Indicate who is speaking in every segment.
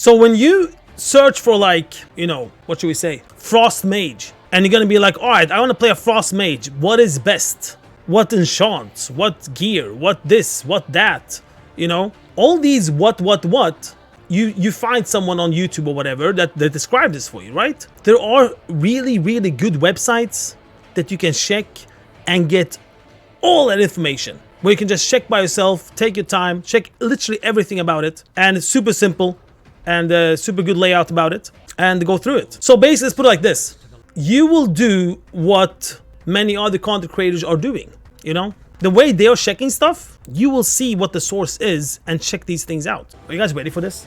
Speaker 1: So when you search for like, you know, what should we say? Frost Mage. And you're going to be like, all right, I want to play a Frost Mage. What is best? What enchants? What gear? What this? What that? You know, all these what? You find someone on YouTube or whatever that describe this for you, right? There are really, really good websites that you can check and get all that information. Where you can just check by yourself, take your time, check literally everything about it. And it's super simple and super good layout about it. And go through it. So basically, let's put it like this. You will do what many other content creators are doing, you know? The way they are checking stuff, you will see what the source is and check these things out. Are you guys ready for this?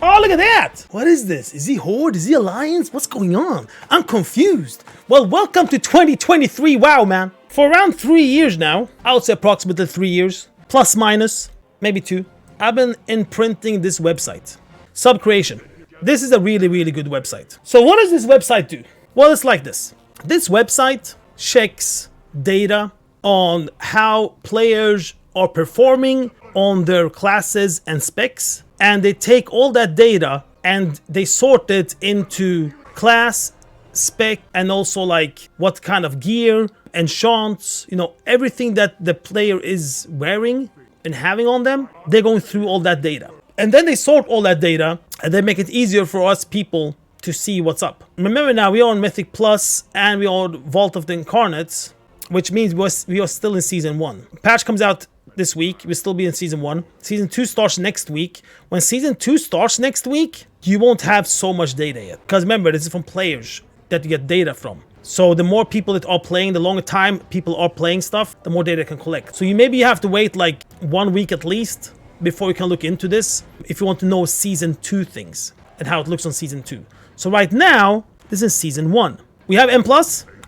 Speaker 1: Oh, look at that! What is this? Is he Horde? Is he Alliance? What's going on? I'm confused. Well, welcome to 2023. Wow, man. For around 3 years now, I would say approximately 3 years, plus minus, maybe 2, I've been imprinting this website. Subcreation. This is a really, really good website. So what does this website do? Well, it's like this. This website checks data on how players are performing on their classes and specs. And they take all that data and they sort it into class, spec, and also like what kind of gear, enchants, you know, everything that the player is wearing and having on them. They're going through all that data. And then they sort all that data and they make it easier for us people to see what's up. Remember now, we are on Mythic Plus and we are on Vault of the Incarnates, which means we are still in Season 1. Patch comes out this week, we'll still be in Season 1. Season 2 starts next week. When Season 2 starts next week, you won't have so much data yet. Because remember, this is from players that you get data from. So the more people that are playing, the longer time people are playing stuff, the more data can collect. So you have to wait like 1 week at least before you can look into this if you want to know Season 2 things and how it looks on Season 2. So right now, this is Season 1. We have M+,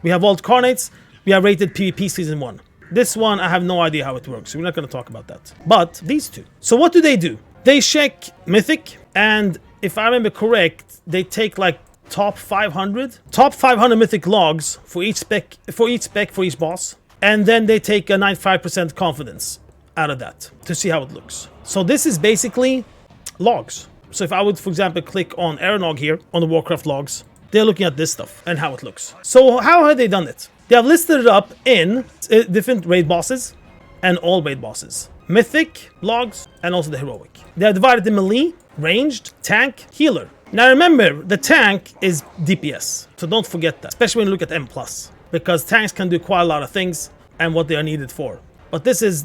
Speaker 1: we have Vault Carnates, we have rated PvP Season 1. This one, I have no idea how it works, so we're not going to talk about that. But these two. So what do? They check Mythic, and if I remember correct, they take like top 500 Mythic logs for each spec, for each boss. And then they take a 95% confidence out of that to see how it looks. So this is basically logs. So if I would, for example, click on Aeronog here, on the Warcraft logs, they're looking at this stuff and how it looks. So how have they done it? They have listed it up in different raid bosses and all raid bosses. Mythic, logs, and also the heroic. They are divided in melee, ranged, tank, healer. Now remember, the tank is DPS, so don't forget that, especially when you look at M+, because tanks can do quite a lot of things and what they are needed for. But this is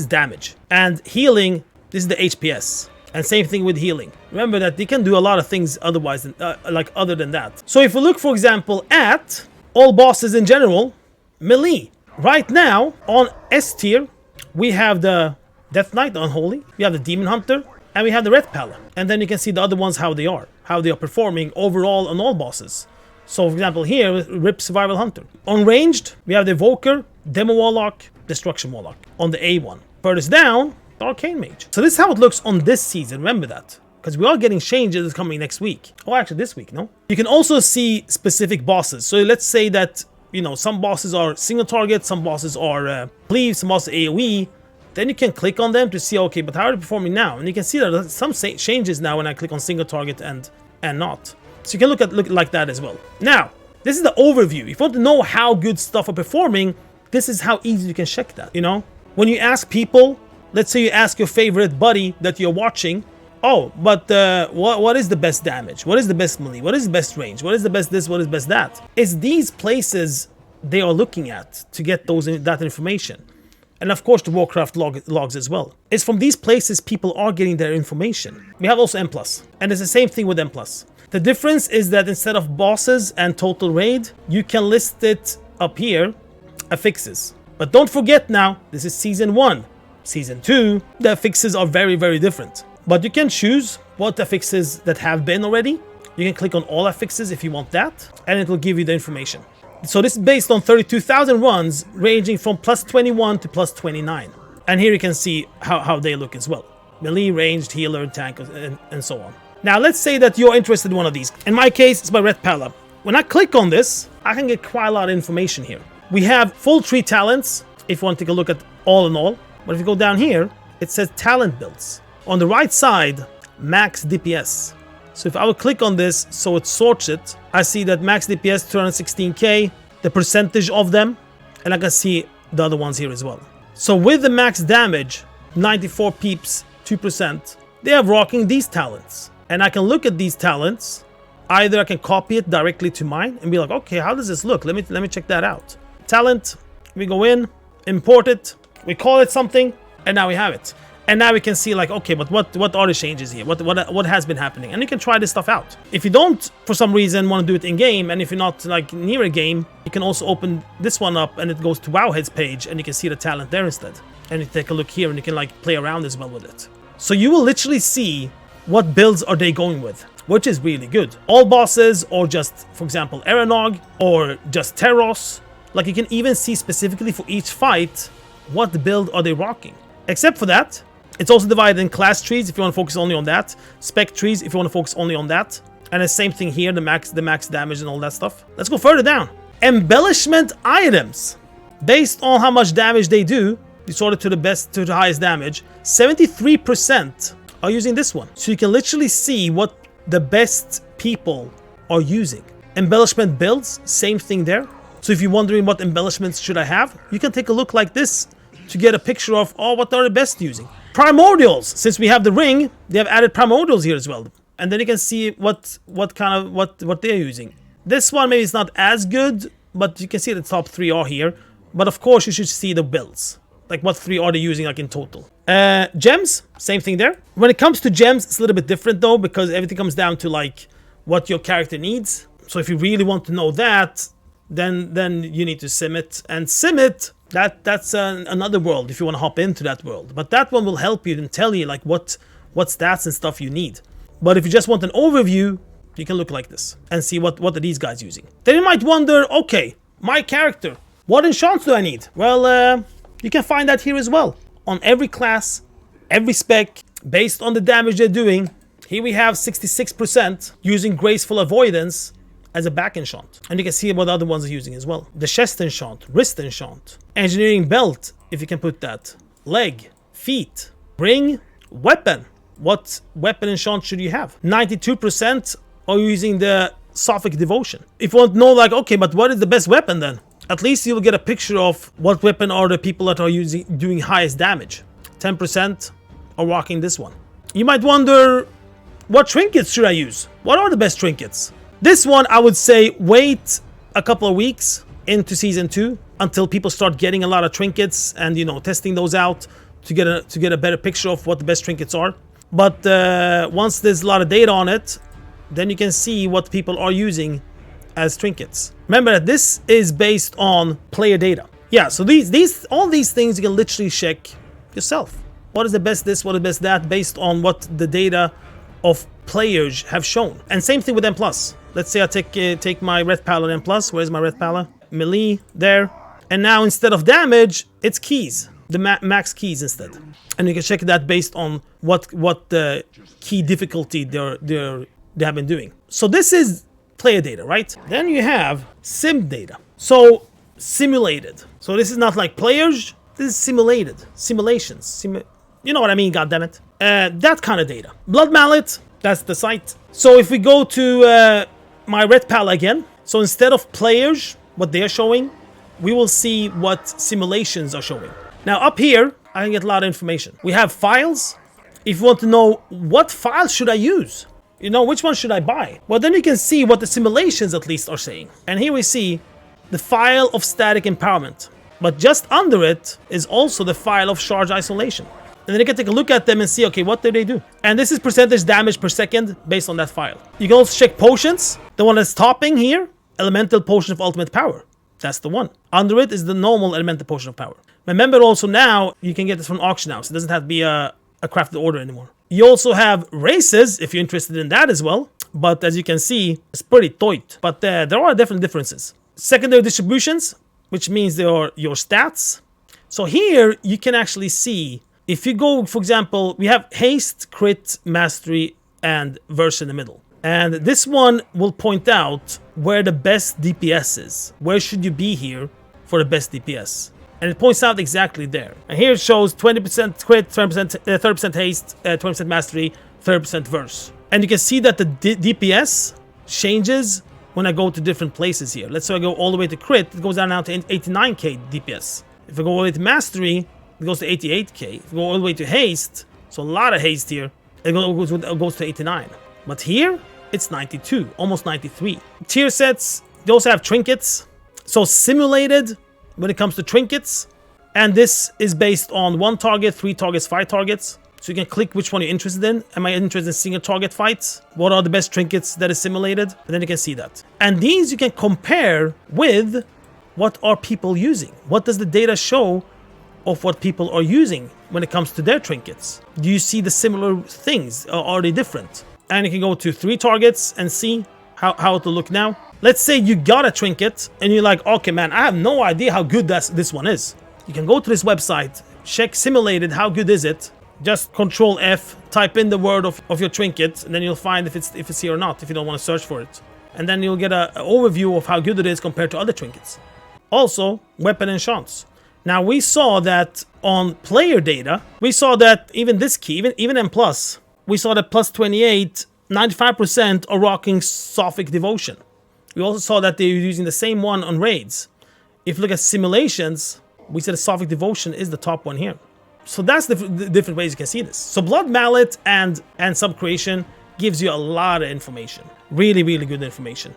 Speaker 1: damage. And healing, this is the HPS. And same thing with healing. Remember that they can do a lot of things otherwise, other than that. So if we look, for example, at all bosses in general, melee. Right now, on S tier, we have the Death Knight, the Unholy, we have the Demon Hunter, and we have the Red Pala. And then you can see the other ones, how they are performing overall on all bosses. So, for example, here, Rip Survival Hunter. On ranged, we have the Evoker, Demo Warlock, Destruction Warlock. On the A1. Furthest down, the Arcane Mage. So this is how it looks on this season, remember that. Because we are getting changes coming next week. Oh, actually this week, no? You can also see specific bosses. So let's say that, you know, some bosses are single target, some bosses are cleave, some bosses AoE. Then you can click on them to see, okay, but how are they performing now? And you can see that there's some changes now when I click on single target and not. So you can look like that as well. Now, this is the overview. If you want to know how good stuff are performing, this is how easy you can check that, you know? When you ask people, let's say you ask your favorite buddy that you're watching, oh, but what is the best damage? What is the best melee? What is the best range? What is the best this? What is best that? It's these places they are looking at to get that information. And of course the Warcraft logs as well. It's from these places people are getting their information. We have also M+. And it's the same thing with M+. The difference is that instead of bosses and total raid, you can list it up here, affixes. But don't forget now, this is Season 1. Season 2, the affixes are very, very different. But you can choose what affixes that have been already. You can click on all affixes if you want that, and it will give you the information. So this is based on 32,000 runs, ranging from +21 to +29. And here you can see how they look as well. Melee, ranged, healer, tank, and so on. Now let's say that you're interested in one of these. In my case, it's my Red Pala. When I click on this, I can get quite a lot of information here. We have full 3 talents, if you want to take a look at all in all. But if you go down here, it says talent builds. On the right side, max DPS. So if I would click on this so it sorts it, I see that max DPS 216k, the percentage of them, and I can see the other ones here as well. So with the max damage, 94 peeps, 2%, they are rocking these talents. And I can look at these talents. Either I can copy it directly to mine and be like, okay, how does this look? Let me check that out. Talent, we go in, import it, we call it something, and now we have it. And now we can see like, okay, but what are the changes here? What has been happening? And you can try this stuff out. If you don't, for some reason, want to do it in game, and if you're not like near a game, you can also open this one up and it goes to Wowhead's page and you can see the talent there instead. And you take a look here and you can like play around as well with it. So you will literally see what builds are they going with, which is really good. All bosses, or just, for example, Eranog, or just Teros. Like you can even see specifically for each fight, what build are they rocking. Except for that, it's also divided in class trees if you want to focus only on that, spec trees if you want to focus only on that, and the same thing here, the max damage and all that stuff. Let's go further down. Embellishment items. Based on how much damage they do, you sort it to the highest damage. 73% are using this one. So you can literally see what the best people are using. Embellishment builds, same thing there. So if you're wondering what embellishments should I have, you can take a look like this to get a picture of, oh, what are the best using. Primordials, since we have the ring, they have added primordials here as well. And then you can see what they're using. This one maybe is not as good, but you can see the top 3 are here. But of course you should see the builds. Like what 3 are they using like in total. Gems, same thing there. When it comes to gems, it's a little bit different though, because everything comes down to like what your character needs. So if you really want to know that, then you need to sim it. And sim it, that's another world if you want to hop into that world. But that one will help you and tell you like what stats and stuff you need. But if you just want an overview, you can look like this and see what are these guys using. Then you might wonder, okay, my character, what enchants do I need? Well, you can find that here as well. On every class, every spec, based on the damage they're doing. Here we have 66% using Graceful Avoidance as a back enchant. And you can see what other ones are using as well. The chest enchant, wrist enchant, engineering belt, if you can put that, leg, feet, ring, weapon. What weapon enchant should you have? 92% are using the Sophic Devotion. If you want to know like, okay, but what is the best weapon then? At least you'll get a picture of what weapon are the people that are doing highest damage. 10% are rocking this one. You might wonder, what trinkets should I use? What are the best trinkets? This one, I would say wait a couple of weeks into Season 2 until people start getting a lot of trinkets and, you know, testing those out to get a better picture of what the best trinkets are. But once there's a lot of data on it, then you can see what people are using as trinkets. Remember that this is based on player data. Yeah, so all these things you can literally check yourself. What is the best this, what is the best that, based on what the data of players have shown. And same thing with M+. Let's say I take my Red Pala M+. Where's my Red Pala? Melee, there. And now instead of damage, it's keys. The max keys instead. And you can check that based on what the key difficulty they have been doing. So this is player data, right? Then you have sim data. So simulated. So this is not like players. This is simulated. Simulations. You know what I mean, goddammit. That kind of data. Bloodmallet, that's the site. So if we go to my Red Pal again. So instead of players, what they're showing, we will see what simulations are showing. Now up here, I can get a lot of information. We have files. If you want to know what file should I use, you know, which one should I buy? Well, then you can see what the simulations at least are saying. And here we see the file of static empowerment. But just under it is also the file of charge isolation. And then you can take a look at them and see, okay, what do they do? And this is percentage damage per second based on that file. You can also check potions. The one that's topping here, Elemental Potion of Ultimate Power. That's the one. Under it is the normal Elemental Potion of Power. Remember also now, you can get this from auction house. It doesn't have to be a crafted order anymore. You also have races, if you're interested in that as well. But as you can see, it's pretty tight. But there are definite differences. Secondary distributions, which means they are your stats. So here, you can actually see, if you go, for example, we have haste, crit, mastery, and verse in the middle. And this one will point out where the best DPS is. Where should you be here for the best DPS? And it points out exactly there. And here it shows 20% crit, 30% haste, 20% mastery, 30% verse. And you can see that the DPS changes when I go to different places here. Let's say I go all the way to crit, it goes down now to 89k DPS. If I go all the way to mastery, it goes to 88k. If I go all the way to haste, so a lot of haste here, it goes to 89. But here, it's 92, almost 93. Tier sets, they also have trinkets. So simulated when it comes to trinkets. And this is based on 1 target, 3 targets, 5 targets. So you can click which one you're interested in. Am I interested in single target fights? What are the best trinkets that is simulated? And then you can see that. And these you can compare with what are people using. What does the data show of what people are using when it comes to their trinkets? Do you see the similar things, or are they different? And you can go to 3 targets and see how it will look now. Let's say you got a trinket and you're like, okay man, I have no idea how good this one is. You can go to this website, check simulated, how good is it? Just Control F, type in the word of your trinket, and then you'll find if it's here or not, if you don't want to search for it. And then you'll get an overview of how good it is compared to other trinkets. Also, weapon enchants. Now we saw that on player data, we saw that even this key, even M+, we saw that plus 28, 95% are rocking Sophic Devotion. We also saw that they're using the same one on raids. If you look at simulations, we said Sophic Devotion is the top one here. So that's the different ways you can see this. So Bloodmallet and Subcreation gives you a lot of information. Really, really good information.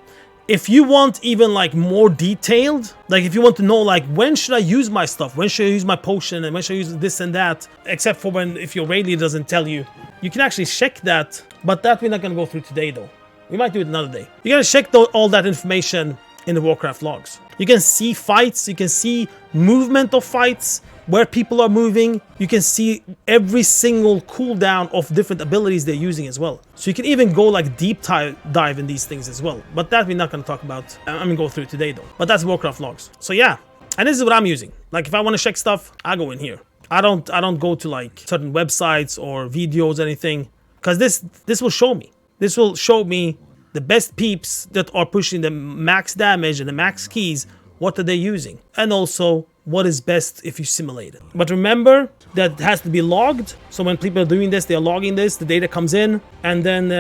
Speaker 1: If you want even like more detailed, like if you want to know like when should I use my stuff, when should I use my potion, and when should I use this and that, except for if your raid leader doesn't tell you, you can actually check that, but that we're not going to go through today though. We might do it another day. You're going to check all that information in the Warcraft logs. You can see fights, you can see movement of fights, where people are moving. You can see every single cooldown of different abilities they're using as well. So you can even go like deep dive in these things as well. But that we're not going to talk about. I'm going to go through today though. But that's Warcraft logs. So yeah, and this is what I'm using. Like if I want to check stuff, I go in here. I don't go to like certain websites or videos or anything, because this will show me. This will show me the best peeps that are pushing the max damage and the max keys. What are they using? And also, what is best if you simulate it. But remember that it has to be logged. So when people are doing this, they're logging this, the data comes in, and then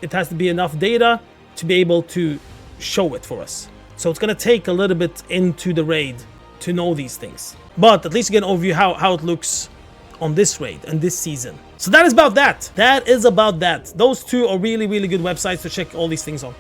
Speaker 1: it has to be enough data to be able to show it for us. So it's going to take a little bit into the raid to know these things. But at least you get an overview how it looks on this raid and this season. So that is about that. Those two are really, really good websites to check all these things on.